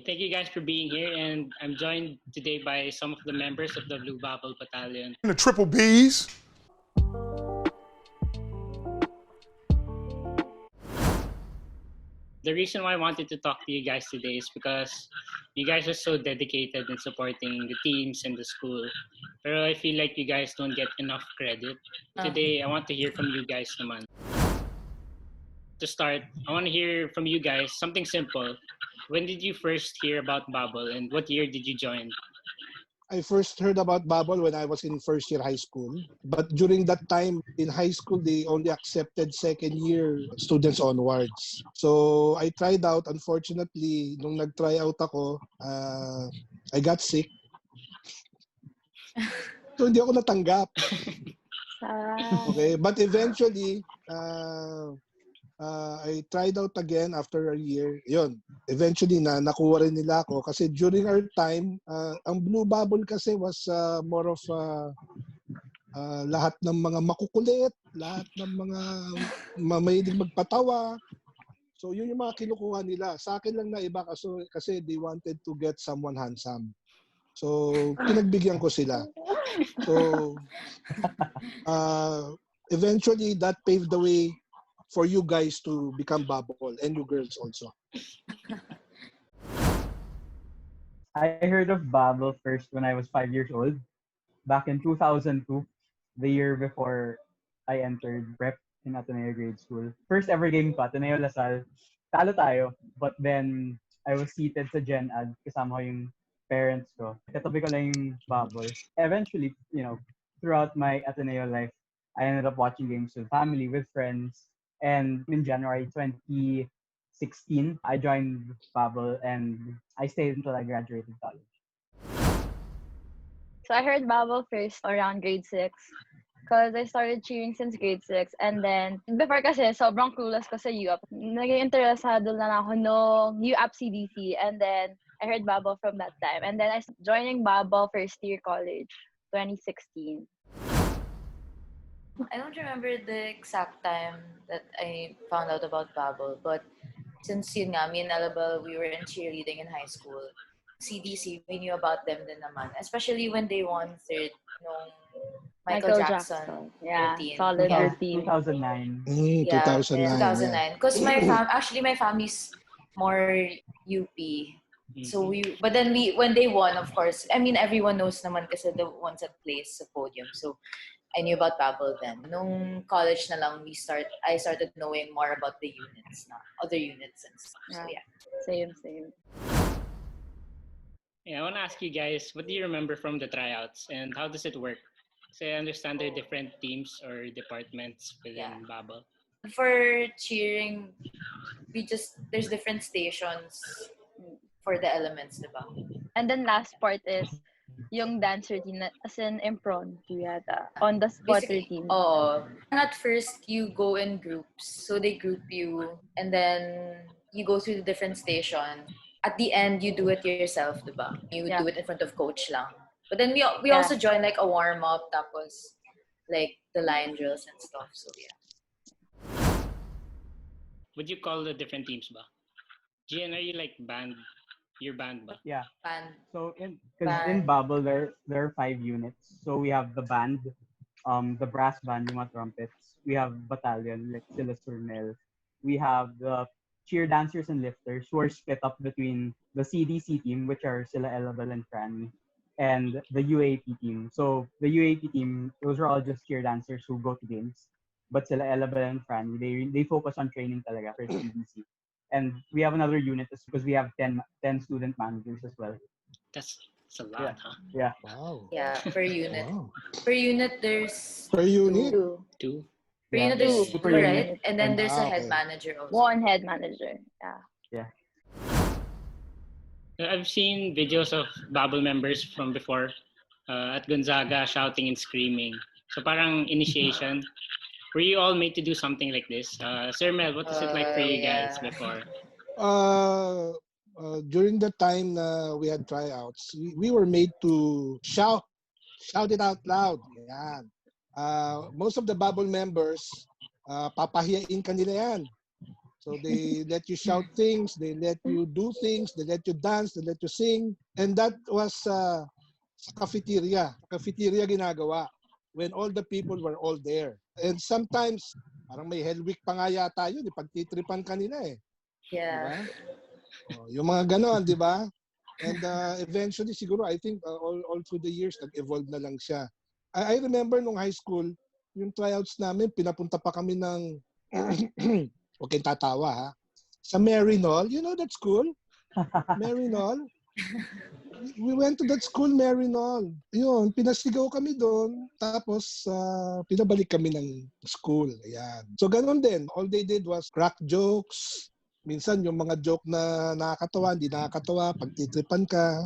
thank you guys for being here, and I'm joined today by some of the members of the Blue Babble Battalion. And the triple Bs. The reason why I wanted to talk to you guys today is because you guys are so dedicated in supporting the teams and the school. Pero I feel like you guys don't get enough credit. Today, I want to hear from you guys naman. To start, I want to hear from you guys something simple. When did you first hear about Babble and what year did you join? I first heard about Babble when I was in first year high school. But during that time, in high school, they only accepted second year students onwards. So I tried out. Unfortunately, nung nag-try out ako, I got sick. So hindi ako natanggap. Okay, but eventually, I tried out again after a year. Yun, eventually nakuha rin nila ako kasi during our time, ang Blue Babble kasi was more of lahat ng mga makukulit, lahat ng mga mahilig magpatawa. So yun yung mga kinukuha nila. Sa akin lang na iba kasi they wanted to get someone handsome. So pinagbigyan ko sila. So eventually that paved the way for you guys to become Babble and you girls also. I heard of Babble first when I was 5 years old, back in 2002, the year before I entered prep in Ateneo grade school. First ever game ko, Ateneo Lasal. Talo tayo, but then I was seated sa Gen Ad kasama ko yung parents ko. Katabi ko lang yung Babble. Eventually, throughout my Ateneo life, I ended up watching games with family, with friends. And in January 2016, I joined Babble and I stayed until I graduated college. So I heard Babble first around grade 6 because I started cheering since grade 6. And then, before kasi, sobrang clueless ko sa UAP. Naging interesado na ako nung UAP CDC. And then, I heard Babble from that time. And then, I joining Babble first year college, 2016. I don't remember the exact time that I found out about Babble, but since yun nga, me and Elabelle, we were in cheerleading in high school. CDC, we knew about them din naman. Especially when they won third nung Michael Jackson Yeah, routine. solid Yeah, routine. 2009. Yeah, 2009. 2009. Because actually my family's more UP. So but then when they won, of course, I mean everyone knows naman kasi the ones that place sa podium. So I knew about Babble then. Nung college na lang, I started knowing more about the units na, other units and stuff. So yeah. Same. Yeah, I want to ask you guys, what do you remember from the tryouts and how does it work? So I understand there are different teams or departments within Babble. For cheering, there's different stations for the elements, diba? And then last part is yung dance routine as in impromptu yata on the spot routine. At first you go in groups, so they group you and then you go through the different stations. At the end you do it yourself, diba? You do it in front of coach lang. But then we also join like a warm up, tapos like the line drills and stuff. So yeah. Would you call the different teams ba? Gian, are you like band? Your band ba? Yeah. Band. So in Babble there are 5 units. So we have the band, the brass band, yung mga trumpets. We have battalion like sila Sir Mhel. We have the cheer dancers and lifters who are split up between the CDC team, which are sila Elabelle and Franny, and the UAP team. So the UAP team, those are all just cheer dancers who go to games. But sila Elabelle and Franny, they focus on training talaga for CDC. And we have another unit because we have 10 student managers as well. That's a lot, huh? Yeah. Wow. Yeah, per unit. Wow. Per unit there's Per unit? Two. Per unit there's two two, per right? unit. And then there's a okay. head manager also. One head manager. Yeah. I've seen videos of Babble members from before at Gonzaga shouting and screaming. So parang initiation. Were you all made to do something like this? Sir Mhel, what was it like for you guys before? During the time we had tryouts, we were made to shout it out loud. Yan. Most of the Babble members, papahiyain kanila yan. So they let you shout things, they let you do things, they let you dance, they let you sing. And that was sa cafeteria. Cafeteria ginagawa when all the people were all there. And sometimes, parang may Hell Week pa nga yata yun, pagtitripan kanila eh. Di Yeah. ba? Yung mga ganon, di ba? And eventually, siguro, I think all through the years, nag-evolve na lang siya. I remember nung high school, yung tryouts namin, pinapunta pa kami ng, huwag kayong tatawa ha, sa Marinol. You know that school? Marinol? We went to that school, Marinol. Yun, pinasigaw kami doon. Tapos, pinabalik kami ng school. Ayan. So, ganun din. All they did was crack jokes. Minsan, yung mga joke na nakakatawa, hindi nakakatawa, pagtitripan ka.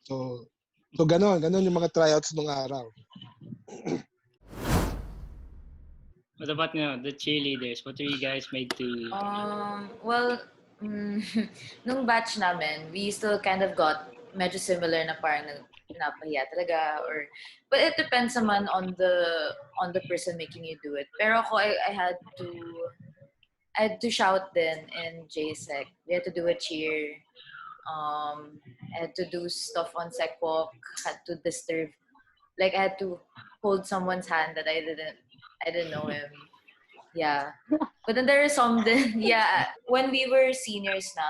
So ganun yung mga tryouts nung araw. What about the cheerleaders? What are you guys made to? Well, nung batch namin, we still kind of got medyo similar na parang napahiya talaga but it depends naman on the person making you do it. Pero ako, I had to shout then in JSEC. We had to do a cheer. I had to do stuff on sec walk. Had to disturb, like I had to hold someone's hand that I didn't know him. Yeah, but then there are some then when we were seniors na,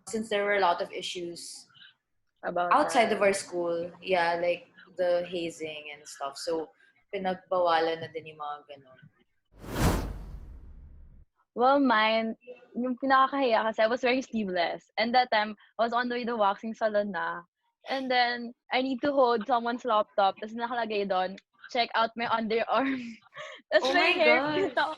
since there were a lot of issues About outside that. of our school, like the hazing and stuff. So pinagbawalan na din yung mga ganun. Well, mine, yung pinakakahiya kasi I was wearing sleeveless. And that time, I was on the way to waxing salon na. And then, I need to hold someone's laptop. Tapos nakalagay doon, check out my underarm. Tapos Oh my my hair, God.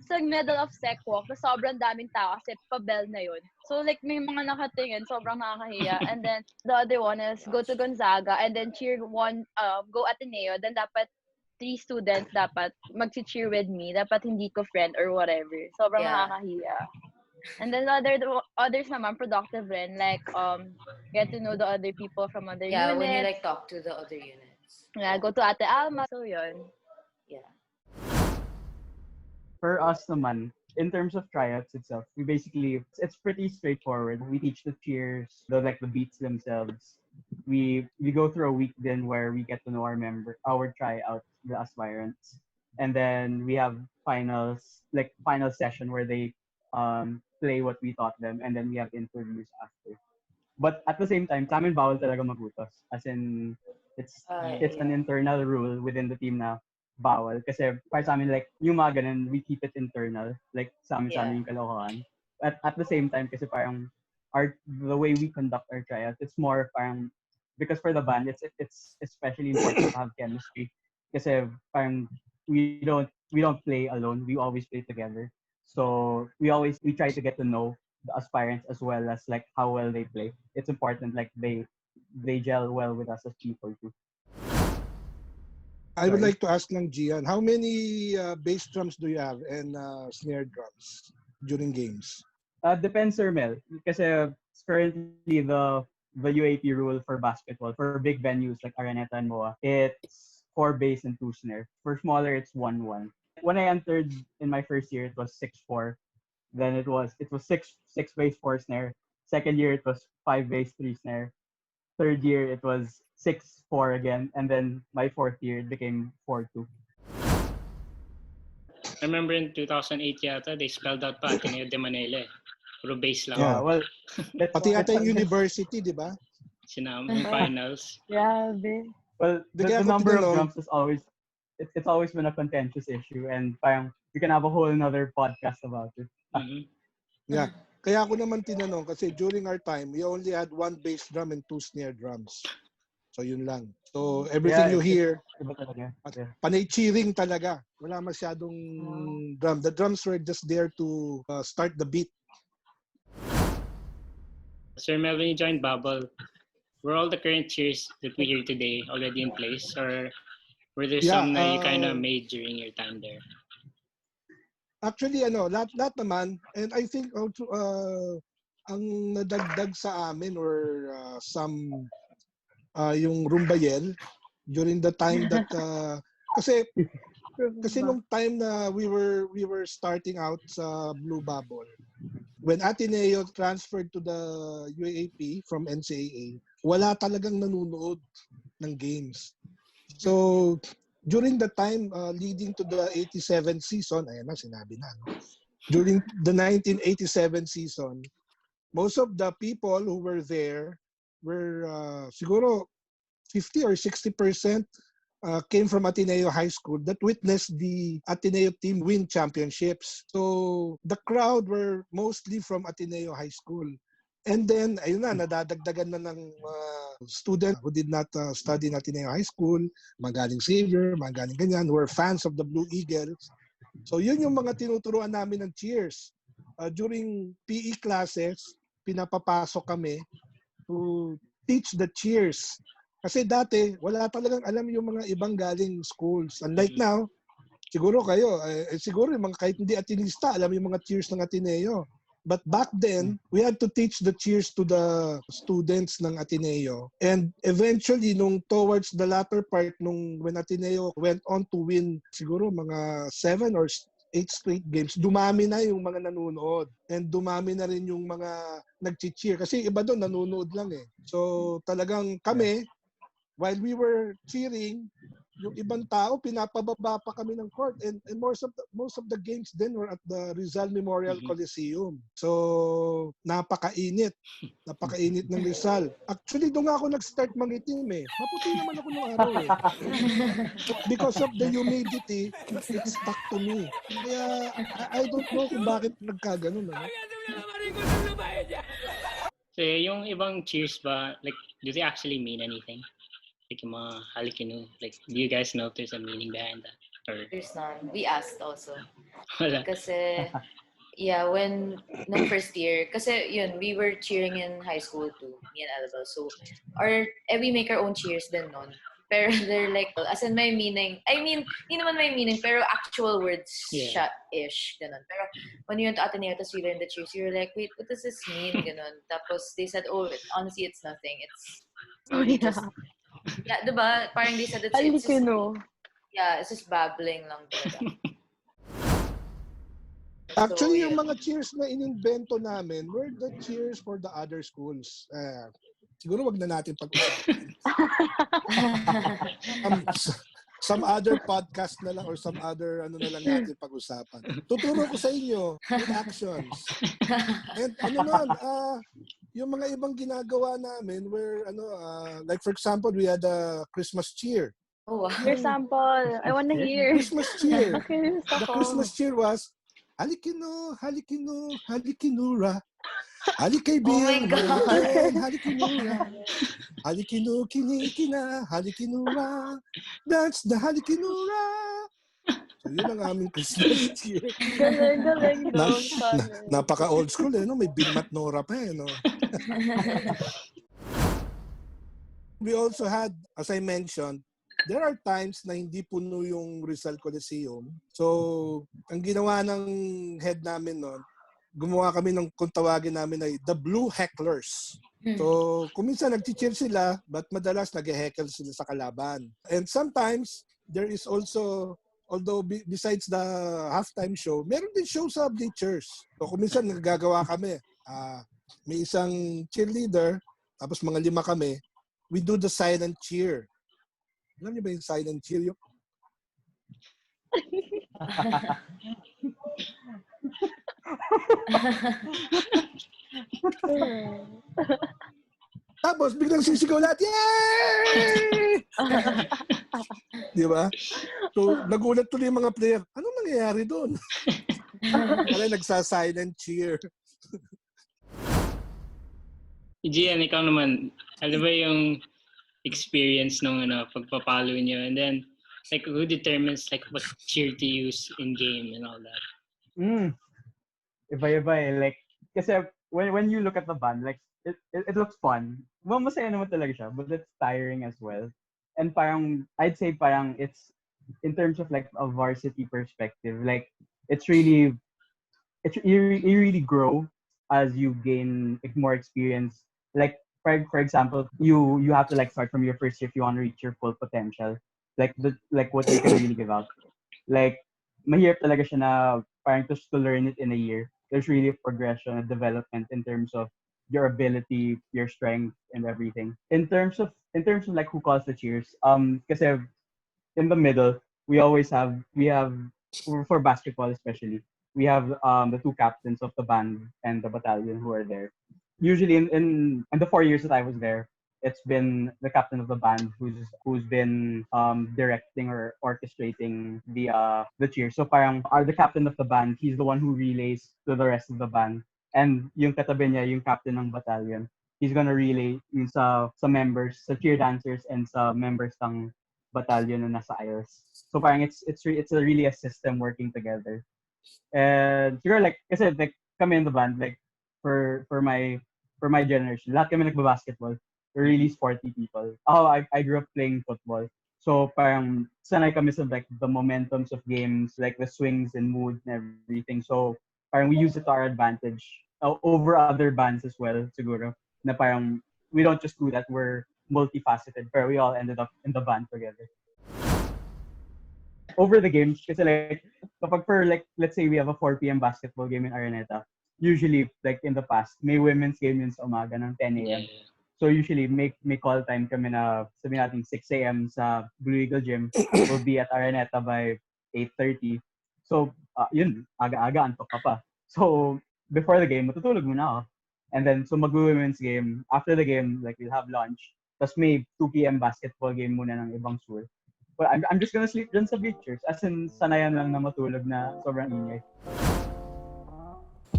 sa middle of sec walk, na sobrang daming tao kasi pa-bell na yun. So like, may mga nakatingin, sobrang nakakahiya. And then, the other one is go to Gonzaga and then cheer one, go Ateneo. Then dapat 3 students dapat mag-cheer with me. Dapat hindi ko friend or whatever. Sobrang nakakahiya. And then others naman, productive rin. Like, get to know the other people from other units. Yeah, when you like talk to the other units. Yeah, go to Ate Alma. So, yun. Yeah. For us naman, in terms of tryouts itself, we basically, it's pretty straightforward. We teach the cheers, the beats themselves. We go through a week then where we get to know our tryouts, the aspirants. And then we have final session where they play what we taught them, and then we have interviews after. But at the same time, sa amin bawal talaga magutos. As in, it's an internal rule within the team na bawal. Kasi para sa amin, like, yung mga ganun, we keep it internal. Like, sa amin yung kalokohan. At the same time, kasi parang the way we conduct our tryouts, it's more parang, because for the band, it's especially important to have chemistry. Kasi parang we don't play alone. We always play together. So we try to get to know the aspirants as well as like how well they play. It's important, like they gel well with us as people too. I would like to ask lang Gian, how many bass drums do you have and snare drums during games? Depends, Sir Mhel. Kasi currently the UAP rule for basketball, for big venues like Araneta and MOA, it's 4 bass and 2 snare. For smaller, it's 1-1. When I entered in my first year, it was 6-4. Then it was 6 bass, 4 snare. Second year, it was 5 bass, 3 snare. Third year, it was 6-4 again. And then my fourth year, it became 4-2. I remember in 2008 yata, they spelled out pa Ateneo de Manila. Puro bass lang. Yeah, well, pati yata yung university, di ba? Sinama yung finals. Grabe. Well, the number of drums is always, it's always been a contentious issue, and parang we can have a whole another podcast about it. Mm-hmm. Yeah. Kaya ako naman tinanong kasi during our time, we only had 1 bass drum and 2 snare drums. So yun lang. So everything you hear, panay cheering talaga. Wala masyadong drum. The drums were just there to start the beat. Sir Mhel, when you joined Babble, were all the current cheers that we hear today already in place, or were there some that you kind of made during your time there? Actually, lahat naman. And I think ang nadagdag sa amin or some yung rumbayel during the time that kasi nung time na we were starting out sa Blue Babble, when Ateneo transferred to the UAAP from NCAA, wala talagang nanunood ng games. So, during the time leading to the 87 season, ayan na, sinabi na, no? During the 1987 season, most of the people who were there were siguro 50 or 60% came from Ateneo High School that witnessed the Ateneo team win championships. So the crowd were mostly from Ateneo High School. And then, ayun na, nadadagdagan na ng student who did not study in Ateneo High School, magaling Xavier, magaling ganyan, who were fans of the Blue Eagles. So yun yung mga tinuturuan namin ng cheers. During PE classes, pinapapasok kami to teach the cheers. Kasi dati, wala talagang alam yung mga ibang galing schools. Unlike now, siguro kayo, siguro yung mga kahit hindi Atenista, alam yung mga cheers ng Ateneo. But back then, we had to teach the cheers to the students ng Ateneo. And eventually, nung towards the latter part, when Ateneo went on to win siguro mga 7 or 8 straight games, dumami na yung mga nanonood. And dumami na rin yung mga nag-cheer. Kasi iba doon, nanonood lang eh. So talagang kami, while we were cheering, yung ibang tao pinapababa pa kami ng court, and most of the games then were at the Rizal Memorial Coliseum. So napakainit ng Rizal. Actually doon ako nag-start mangitim eh. Maputi naman ako nung araw eh. Because of the humidity, it stuck to me. Kaya I don't know kung bakit nagkaganon. Ano? So yung ibang cheers ba, like, do they actually mean anything? Like yung mga halikinu, like, do you guys know if there's a meaning behind that? Or There's none. We asked also. wala? Kasi, yeah, nung first year, kasi yun, we were cheering in high school too, me and Elabelle. So, we make our own cheers din nun. Pero they're like, as in may meaning, I mean, hindi naman may meaning, pero actual words siya-ish, ganun. Pero when you went to Ateneo, tapos we learned the cheers, you were like, wait, what does this mean? Ganun. Tapos they said, honestly, it's nothing. It's just, yeah, diba? Parang they said it's just, yeah, it's just babbling lang talaga. Actually, yung mga cheers na inimbento namin were the cheers for the other schools. Siguro wag na natin pag-usapan. Some other podcast na lang or some other na lang natin pag-usapan. Tuturo ko sa inyo with actions. And yung mga ibang ginagawa namin were like for example, we had a Christmas cheer. Oh, wow. For example, I want to hear. Christmas cheer. The Christmas cheer was Halikino, Halikino, Halikinura. Halikaibigan, oh Halikinura. Halikino, Kinikina, Halikinura. That's the Halikinura. So yun ang aming Christmas cheer. Galing. Napaka-old school eh, no? May Binmat Nora pa eh, no? We also had, as I mentioned, there are times na hindi puno yung Rizal Coliseum. So, ang ginawa ng head namin noon, gumawa kami ng kung tawagin namin ay the Blue Hecklers. So, kuminsan nag-cheer sila, but madalas nag-heckle sila sa kalaban. And sometimes, there is also, although besides the halftime show, meron din show sa bleachers. So, kuminsan nagagawa kami. May isang cheerleader, tapos mga 5 kami, we do the silent cheer. Alam niyo ba yung silent cheer? Tapos biglang sisigaw lahat, yay! Di ba? So nagulat tuloy yung mga player. Anong nangyayari doon? Kaya nagsa-silent cheer. Gian, ikaw naman, ano ba yung experience ng pagpapalo niyo, and then like who determines like what cheer to use in game and all that? Iba-iba eh. Like, kasi when you look at the band, like it looks fun. Well, masaya naman talaga siya, but it's tiring as well. And parang I'd say parang it's in terms of like a varsity perspective, like you really grow as you gain more experience. Like for example, you have to like start from your first year if you want to reach your full potential. Like what you can really give out. Like mahirap talaga siya na parang to learn it in a year. There's really a progression, a development in terms of your ability, your strength, and everything. In terms of like who calls the cheers, kasi in the middle, we have for basketball especially, we have the two captains of the band and the battalion who are there. Usually in the 4 years that I was there, it's been the captain of the band who's been directing or orchestrating the cheer. So parang the captain of the band, he's the one who relays to the rest of the band. And yung katabi niya, yung captain ng battalion, he's gonna relay yung sa members, sa cheer dancers and sa members ng battalion na nasa aisles. So parang it's a really a system working together. And siguro like kasi like kami in the band, like for my generation, lahat kami nagba-basketball. We're really sporty people. I grew up playing football. So parang sanay kami sa like the momentums of games, like the swings and mood and everything. So parang we use it to our advantage over other bands as well, siguro. Na parang we don't just do that, we're multifaceted, but we all ended up in the band together. Over the games, kasi like, kapag for like, let's say we have a 4 p.m. basketball game in Araneta, usually like in the past, may women's game yun sa umaga ng 10 a.m. So usually may call time kami na sabihin natin 6 a.m. sa Blue Eagle Gym. We'll be at Araneta by 8:30. So yun, aga-aga, antok ka pa. So before the game, matutulog muna ako. And then, so mag-women's game. After the game, like, we'll have lunch. Tapos may 2 p.m. basketball game muna ng ibang school. But I'm just gonna sleep dyan sa bleachers. As in, sanayan lang na matulog na sobrang ingay.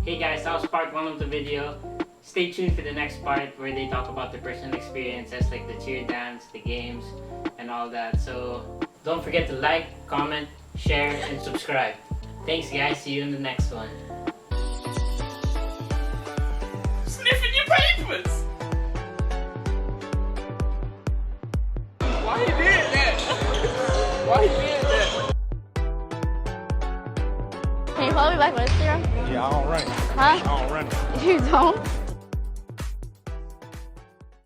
Hey guys, that was part 1 of the video. Stay tuned for the next part where they talk about their personal experiences, like the cheer dance, the games, and all that. So, don't forget to like, comment, share, and subscribe. Thanks guys, see you in the next one. Sniffing your papers! Why you did that? Why you did that? Can you follow me back on Instagram? Yeah, I don't run it. Huh? I don't run it. You don't?